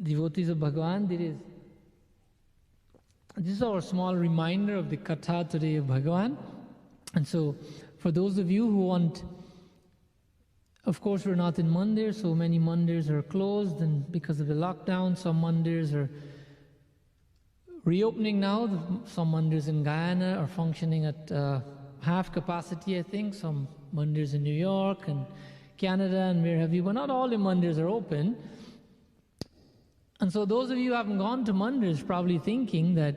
devotees of Bhagavan, this is our small reminder of the Katha today of Bhagavan. And so, for those of you who want, of course we're not in mandir, so many mandirs are closed, and because of the lockdown, some mandirs are reopening now. Some mandirs in Guyana are functioning at half capacity, I think. Some mandirs in New York and Canada and where have you, but not all the mandirs are open. And so those of you who haven't gone to mandirs probably thinking that,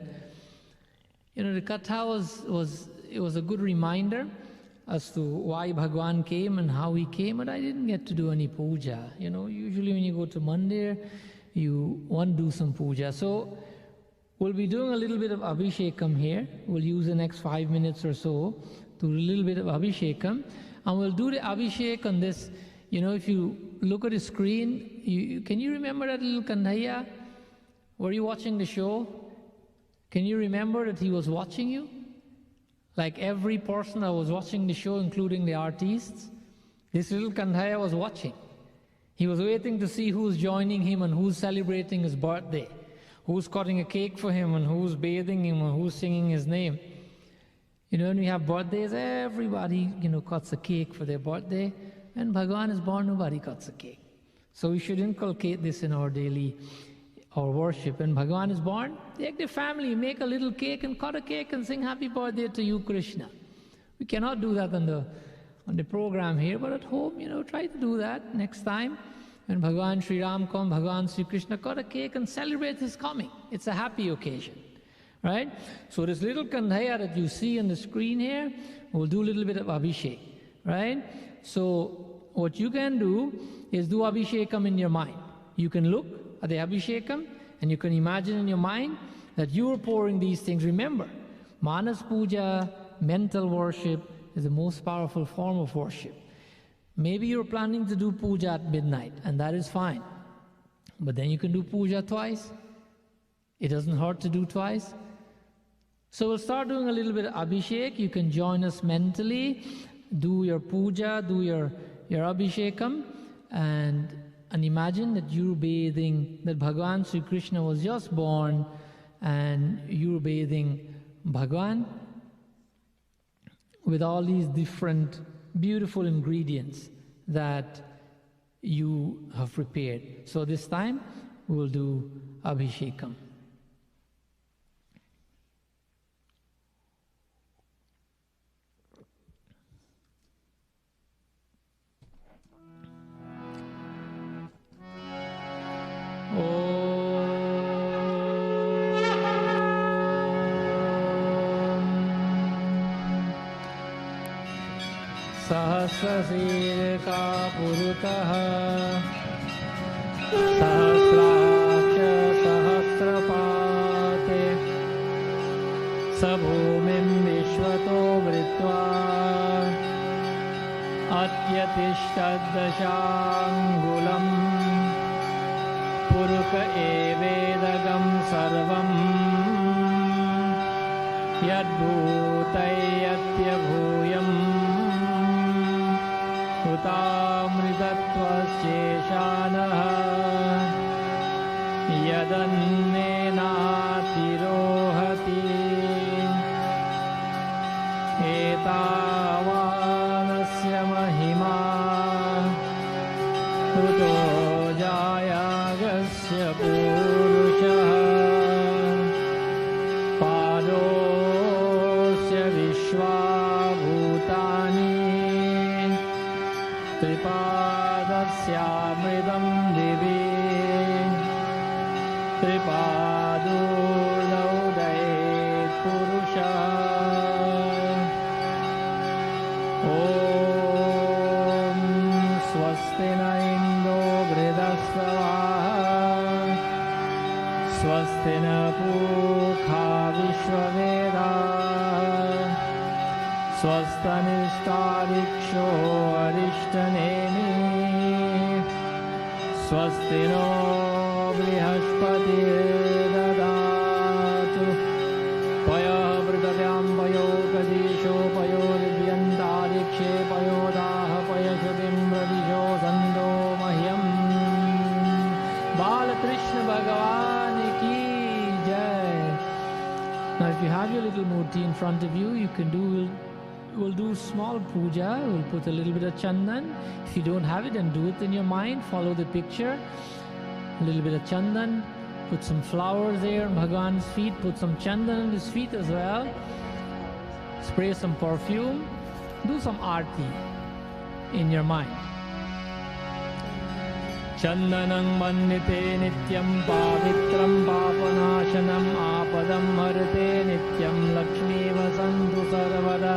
the Katha was a good reminder as to why Bhagavan came and how he came, but I didn't get to do any puja. Usually when you go to mandir, you want to do some puja. So we'll be doing a little bit of Abhishekam here. We'll use the next 5 minutes or so to do a little bit of Abhishekam. And we'll do the Abhishek on this. If you look at the screen, can you remember that little Kanhaiya? Were you watching the show? Can you remember that he was watching you? Like every person that was watching the show, including the artists, this little Kanhaiya was watching. He was waiting to see who's joining him and who's celebrating his birthday, who's cutting a cake for him and who's bathing him and who's singing his name. When we have birthdays, everybody, cuts a cake for their birthday. When Bhagavan is born, nobody cuts a cake. So we should inculcate this in our worship. When Bhagavan is born, take the family, make a little cake and cut a cake and sing happy birthday to you, Krishna. We cannot do that on the program here, but at home, try to do that next time. When Bhagavan Sri Ram comes, Bhagavan Sri Krishna, cut a cake and celebrate his coming. It's a happy occasion, right? So this little Kanhaiya that you see on the screen here, we'll do a little bit of Abhishek, right? So what you can do is do Abhishekam in your mind. You can look at the Abhishekam and you can imagine in your mind that you are pouring these things. Remember, Manas Puja, mental worship, is the most powerful form of worship. Maybe you're planning to do puja at midnight, and that is fine. But then you can do puja twice. It doesn't hurt to do twice. So we'll start doing a little bit of Abhishek. You can join us mentally. Do your puja, do your Abhishekam, and imagine that you're bathing, that Bhagavan Sri Krishna was just born, and you're bathing Bhagavan with all these different beautiful ingredients that you have prepared. So this time we'll do Abhishekam. सहस्रशीर्षा पुरुतः सहस्राक्ष सहस्रपाते स भूमिं विश्वतो वृत्वा अत्यतिष्ठद्दशाङ्गुलम् पुरुक एवेदगं सर्वं यद्भूतैयत्यभूयम् हुतामृतत्वशेषानः यदन्नेनातिरोहति एतावानस्य महिमा कुतो जायागस्य पुरुषः पादोऽस्य विश्वाभूतानि त्रिपादस्यामृतं दिवि त्रिपादोदयेत् पुरुषः ॐ स्वस्ति न इन्दो वृधस्रवाः स्वस्ति न पूषा विश्ववेदाः स्वस्तिनिष्टारिक्षो अरिष्टनेमि स्वस्ति नो बृहस्पतिर्ददातु पयःवृतव्यां पयोगदीशो पयोर्व्यन्तारिक्षे पयोदाः पयश्रुतिं प्रदिशो सन्दो मह्यं बाल Radha Krishna Bhagavan ki Jai. Now if you have your little murti in front of you, you can do, we'll do small puja, we'll put a little bit of chandan. If you don't have it, then do it in your mind, follow the picture. A little bit of chandan, put some flowers there on Bhagavan's feet, put some chandan on his feet as well. Spray some perfume, do some arti in your mind. Chandanam mannite nityam pavitram papanashanam apadam harate nityam lakshmi vasantu sarvada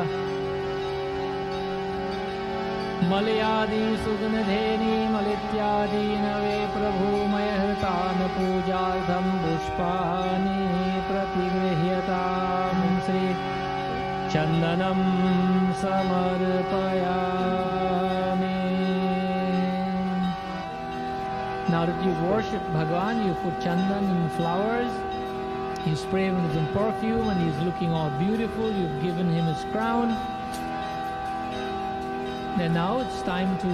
malayadi sugnadheni malityadi nave prabhu mayahtan pujartham pushpani pratigrihyatam Sri Chandanam samarpayami. Now that you worship Bhagavan, you put chandan and flowers, you spray him with some perfume and he's looking all beautiful, you've given him his crown. Then now it's time to,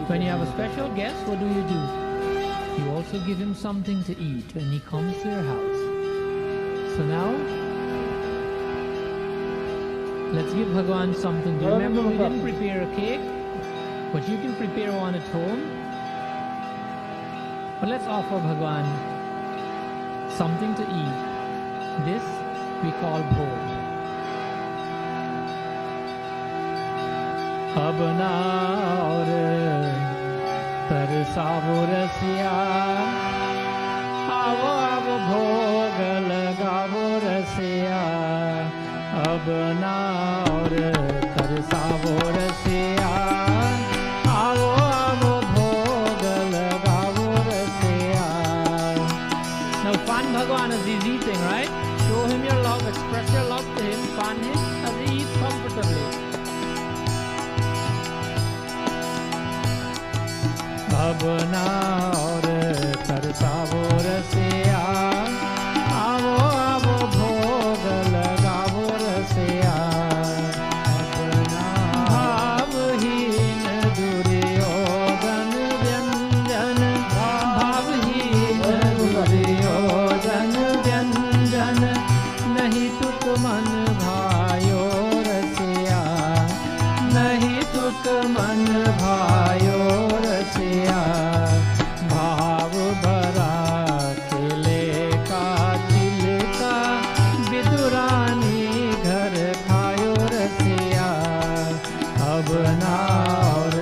when you have a special guest, what do? You also give him something to eat when he comes to your house. So now, let's give Bhagavan something. Do you remember we didn't prepare a cake, but you can prepare one at home. But let's offer Bhagavan something to eat. This we call bhog. Ab na aur tarsavo rasiya, avo avo bhog lagavo rasiya. Ab na aur tarsavo rasiya, avo avo bhog lagavo rasiya. Now fan Bhagavan as he's eating, right? Show him your love, express your love to him, fan him as he eats comfortably. अब ना और तरसावो रसिया, आवो आवो भोग लगावो रसिया। अब ना भावहीन दुर्योधन व्यंजन, भावहीन दुर्योधन व्यंजन, नहीं तुक मन भायो रसिया, नहीं तुक मन भायो रसिया। भाव भरा किले का चिलका, विदुरानी घर खायो रसिया। अब ना और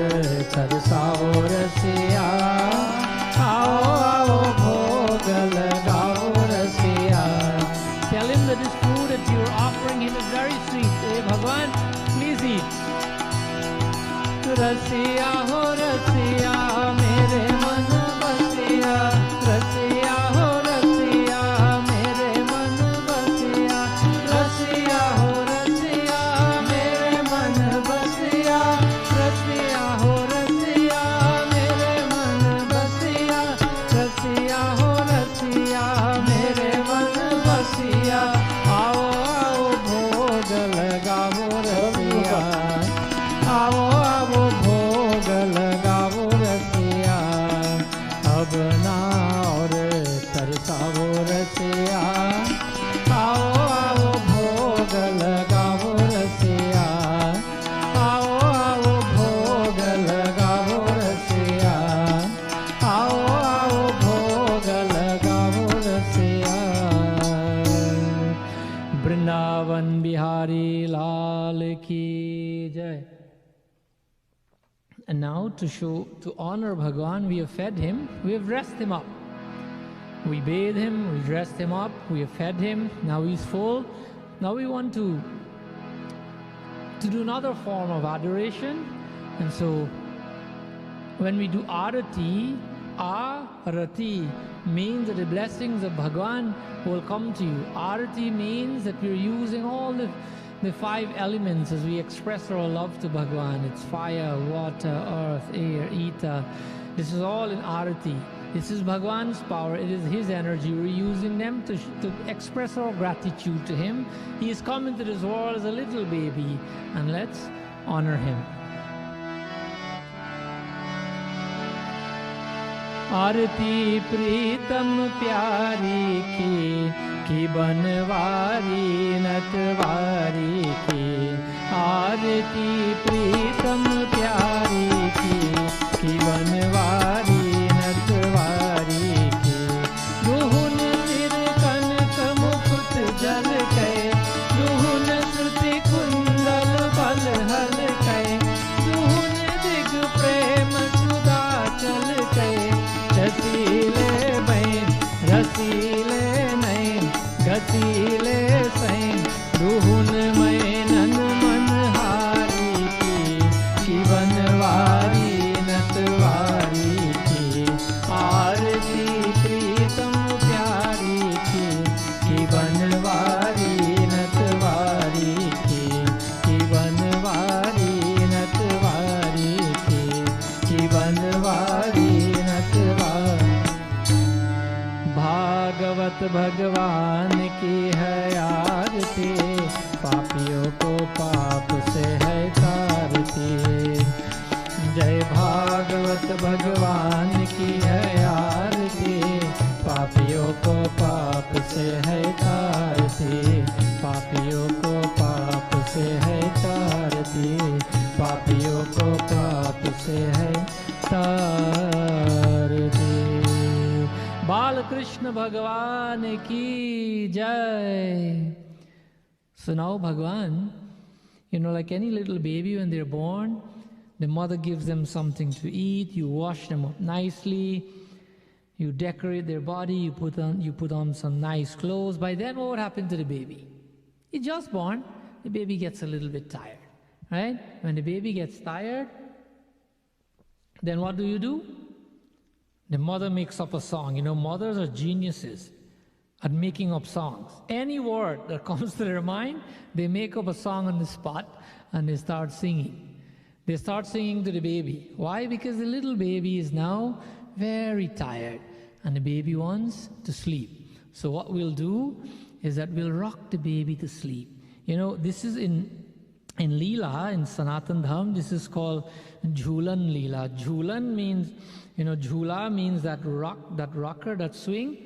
तरसाओ रसिया, आओ आओ भोग लगाओ रसिया। Tell him that this food that you are offering him is very sweet. Hey Bhagavan, please eat. रसिया हो रसिया मेरे मन बसिया, रसिया हो रसिया मेरे मन बसिया, रसिया हो रसिया मेरे मन बसिया, रसिया हो रसिया मेरे मन बसिया, रसिया हो रसिया मेरे मन बसिया। आओ आओ भोग लगाओ रसिया, आओ आओ भोग लगाओ रसिया। अब ना और तरसाओ रसिया, आओ आओ भोग लगाओ रसिया, आओ आओ भोग लगाओ रसिया, आओ आओ भोग लगाओ रसिया। वृंदावन बिहारी लाल की जय। And now to honor Bhagavan, we have fed him, we have dressed him up. We bathed him, we dressed him up, we have fed him, now he's full. Now we want to do another form of adoration. And so when we do arati, arati means that the blessings of Bhagavan will come to you. Arati means that we're using all the five elements as we express our love to Bhagavan. It's fire, water, earth, air, ether. This is all in arati. This is Bhagavan's power. It is His energy. We're using them to express our gratitude to Him. He has come into this world as a little baby, and let's honor Him. आरती प्रीतम प्यारी की बनवारी नटवारी की। आरती प्रीतम प्यारी की बनवारी नटवारी की। दुहुन सिर कनक मुकुट जल कै, दुहुन श्रुति कुंडल बल हल कै, दुहुन दिग प्रेम सुधा चल कै। रसीले बैन रसीले नैन गसीले सैन, दुहुन मैनन मनहारी की बनवारी नटवारी की। आरती प्रीतम प्यारी की बनवारी नटवारी की बनवारी नटवारी की बनवारी नटवारी। भागवत भगवान की है आरती, पापियों को पाप से है तारती। जय भागवत भगवान की है आरती, पापियों को पाप से है तारती। पापियों को पाप से है तारती, पापियों को पाप से है तारती। बाल कृष्ण भगवान की जय। So now Bhagavan, like any little baby when they're born, the mother gives them something to eat, you wash them up nicely, you decorate their body, you put on some nice clothes. By then what would happen to the baby? He's just born, the baby gets a little bit tired, right? When the baby gets tired, then what do? The mother makes up a song. Mothers are geniuses at making up songs. Any word that comes to their mind, they make up a song on the spot and they start singing. They start singing to the baby. Why? Because the little baby is now very tired and the baby wants to sleep. So what we'll do is that we'll rock the baby to sleep. This is in Leela, in Sanatan Dham, this is called Jhulan Leela. Jhulan means, Jhula means that rocker, that swing.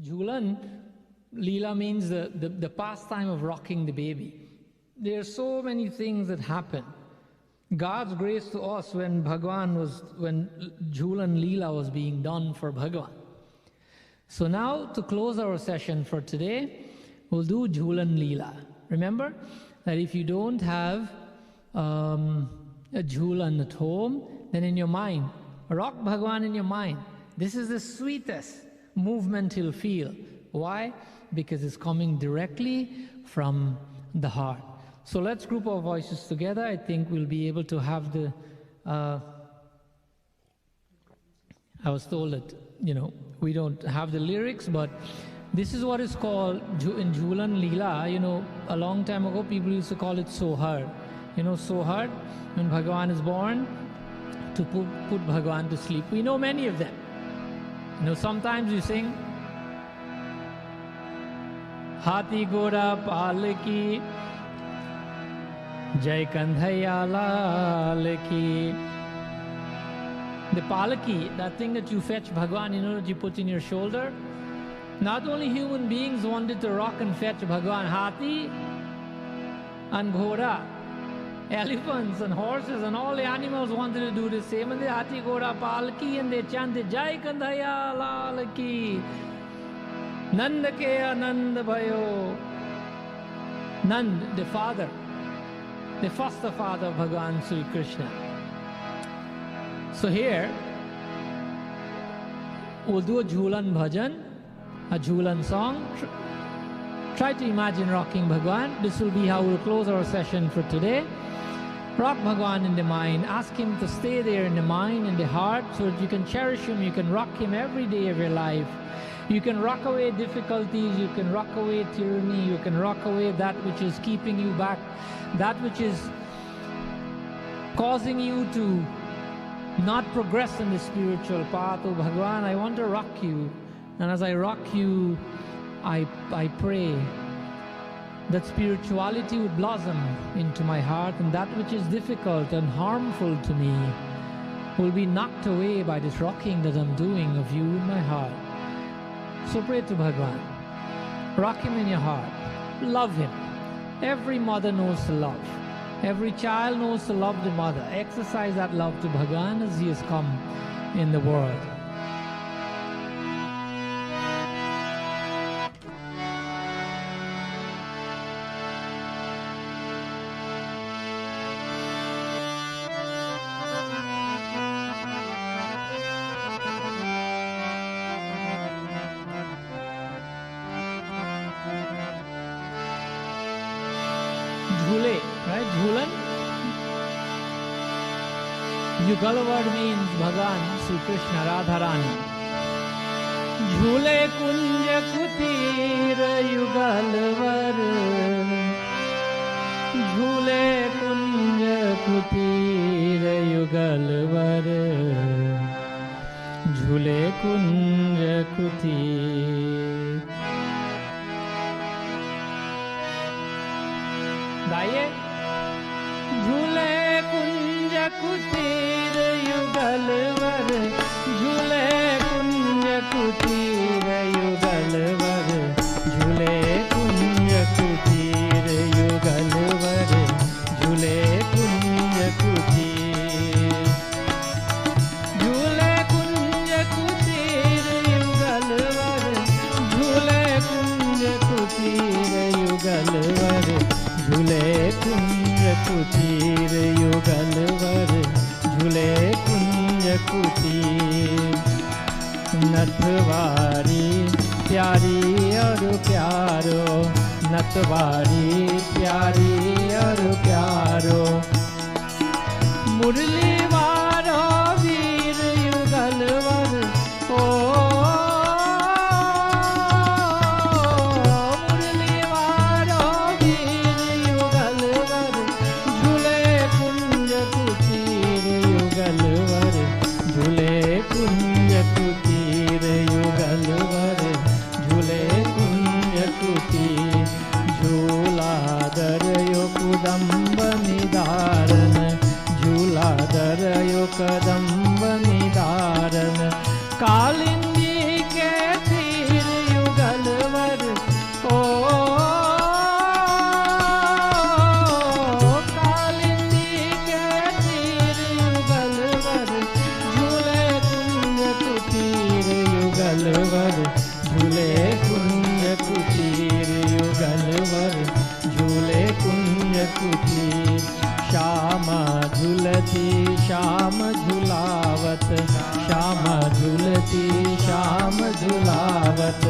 Jhulan Leela means the pastime of rocking the baby. There are so many things that happen. God's grace to us when Jhulan Leela was being done for Bhagavan. So now to close our session for today, we'll do Jhulan Leela. Remember that if you don't have a Jhulan at home, then in your mind, rock Bhagavan in your mind. This is the sweetest movement he'll feel. Why? Because it's coming directly from the heart. So let's group our voices together. I think we'll be able to have the... I was told that, we don't have the lyrics, but this is what is called, in Jhulan Leela, a long time ago, people used to call it Sohar. Sohar, when Bhagavan is born, to put Bhagavan to sleep. We know many of them. Sometimes you sing, Hati Ghoda Palki, Jai Kandhaiya Lal Ki. The palaki, that thing that you fetch Bhagavan, that you put in your shoulder. Not only human beings wanted to rock and fetch Bhagavan, Hati and Ghoda, elephants and horses and all the animals wanted to do the same. And the Hati Ghoda Palki, and they chanted Jai Kandhaiya Lal Ki, Nand Ke Anand Bhayo. Nand, the father, the foster father of Bhagavan Sri Krishna. So here, we'll do a Jhulan Bhajan, a Jhulan song. Try to imagine rocking Bhagavan. This will be how we'll close our session for today. Rock Bhagavan in the mind. Ask him to stay there in the mind, in the heart, so that you can cherish him. You can rock him every day of your life. You can rock away difficulties. You can rock away tyranny. You can rock away that which is keeping you back, that which is causing you to not progress in the spiritual path. Oh Bhagavan, I want to rock you. And as I rock you, I pray that spirituality would blossom into my heart, and that which is difficult and harmful to me will be knocked away by this rocking that I'm doing of you in my heart. So pray to Bhagwan. Rock him in your heart. Love him. Every mother knows to love. Every child knows to love the mother. Exercise that love to Bhagwan as he has come in the world. Jhule, right? Jhulan. Yugal word means Bhagwan Sri Krishna, Radha Rani. Jhule kunja kutir yugal var. Jhule kunja kutir yugal var. Jhule kunja kutir. गाइए झूले कुंज कुटीर युगल वर झूले कुंज कुटीर युगल वर झूले कुंज कुटीर युगल वर झूले कुंज कुटीर झूले कुंज कुटीर युगल वर झूले कुंज कुटीर युगल वर झूले कुंज कुटीर युगल वर झूले कुंज कुटीर नथवारी प्यारी और प्यारो नथवारी प्यारी और प्यारो मुरली वारो वीर युगल वर ओ कदम्ब निदारन कालिंदी के तीर युगल वर ओ कालिंदी के तीर युगल वर झूले कुंज कुटीर युगल वर झूले कुंज कुटीर युगल वर झूले कुंज कुटीर श्यामा झूलती श्याम झुलावत श्यामा झूलती श्याम झुलावत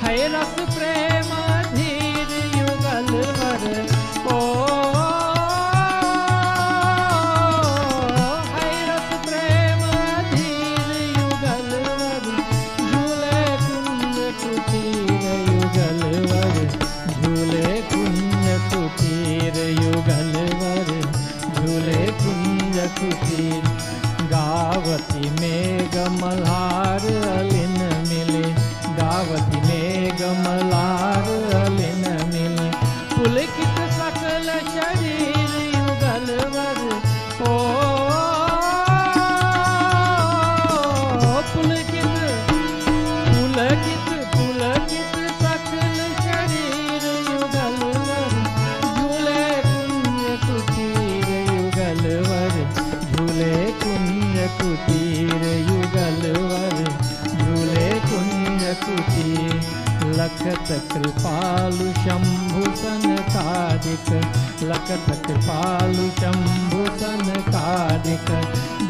है रस प्रेम धीर युगल वर ओ है रस प्रेम धीर युगल वर झूले कुंज कुटीर युगल वर झूले कुंज कुटीर युगल वर झूले कुंज कुटीर गावती मेघ मल्हार अलिन मिले गावती मेघ मल्हार अलिन मिले पुलकित सकल शरीर युगल वर ओ पुलकित पुलकित पुलकित सकल शरीर युगल वर झूले कुंज कुटीर युगल वर झूले कुंज कुटीर युगल वर झूले कुंज कुटीर लखत कृपालु शंभु सनकादिक लखत कृपालु शंभु सनकादिक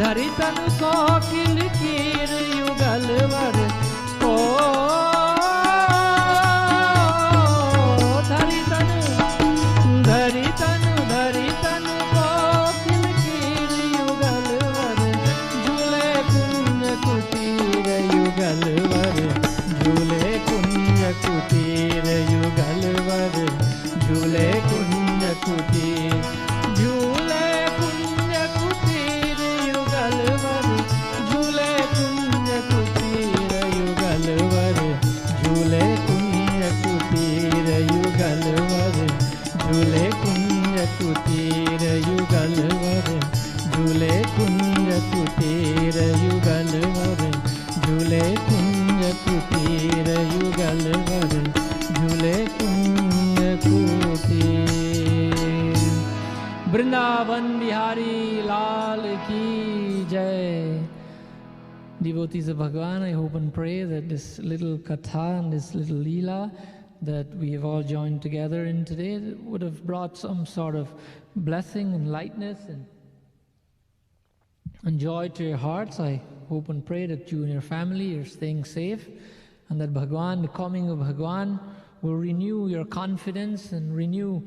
धरि तनु कोकिल कीर युगल वर ओ धरि तनु कोकिल कीर युगल वर झूले कुंज कुटीर युगल वर झूले कुंज कुटीर युगल वर झूले कुंज कुटीर झूले कुंज कुटीर युगल वर झूले कुंज झूले कुंज कुटीर युगल वर झूले कुंज कुटीर। वृंदावन बिहारी लाल की जय। Devotees of Bhagavan, I hope and pray that this little katha and this little leela that we have all joined together in today would have brought some sort of blessing and lightness and joy to your hearts. I hope and pray that you and your family are staying safe, and that Bhagavan, the coming of Bhagavan, will renew your confidence and renew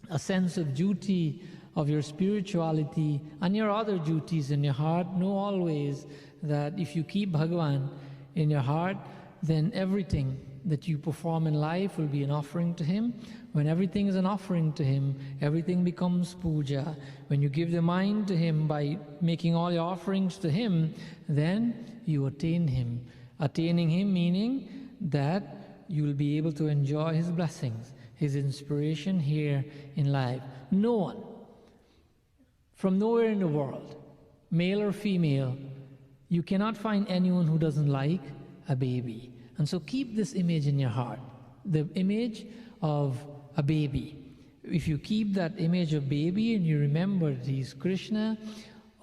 a sense of duty of your spirituality and your other duties in your heart. Know always that if you keep Bhagavan in your heart, then everything that you perform in life will be an offering to Him. When everything is an offering to Him, everything becomes puja. When you give the mind to Him by making all your offerings to Him, then you attain Him. Attaining Him meaning that you will be able to enjoy His blessings, His inspiration here in life. No one, from nowhere in the world, male or female, you cannot find anyone who doesn't like a baby. And so keep this image in your heart, the image of a baby. If you keep that image of baby and you remember that He's Krishna,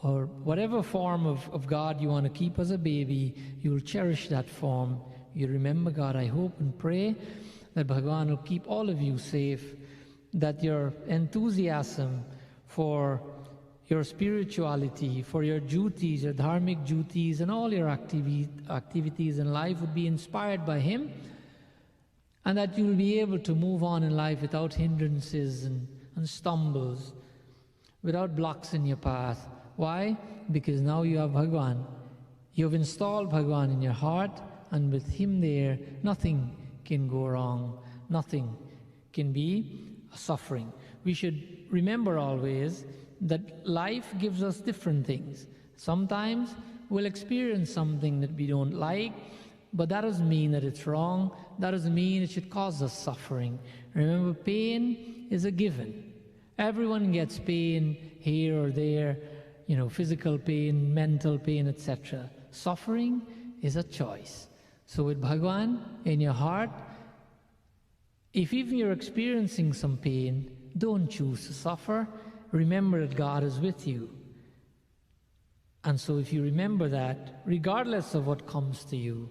or whatever form of God you want to keep as a baby, you will cherish that form. You remember God. I hope and pray that Bhagavan will keep all of you safe, that your enthusiasm for your spirituality, for your duties, your dharmic duties, and all your activities in life would be inspired by Him, and that you will be able to move on in life without hindrances and stumbles, without blocks in your path. Why? Because now you have Bhagavan. You have installed Bhagavan in your heart, and with Him there, nothing can go wrong. Nothing can be a suffering. We should remember always that life gives us different things. Sometimes we'll experience something that we don't like, but that doesn't mean that it's wrong. That doesn't mean it should cause us suffering. Remember, pain is a given. Everyone gets pain here or there, physical pain, mental pain, etc. Suffering is a choice. So with Bhagavan in your heart, if even you're experiencing some pain, don't choose to suffer. Remember that God is with you. And so if you remember that, regardless of what comes to you,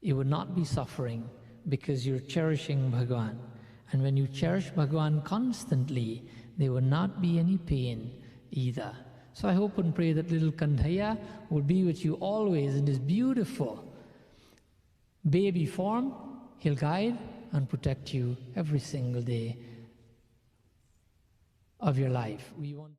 it would not be suffering, because you're cherishing Bhagavan. And when you cherish Bhagavan constantly, there will not be any pain either. So I hope and pray that little Kandhaya will be with you always in this beautiful baby form. He'll guide and protect you every single day of your life. We want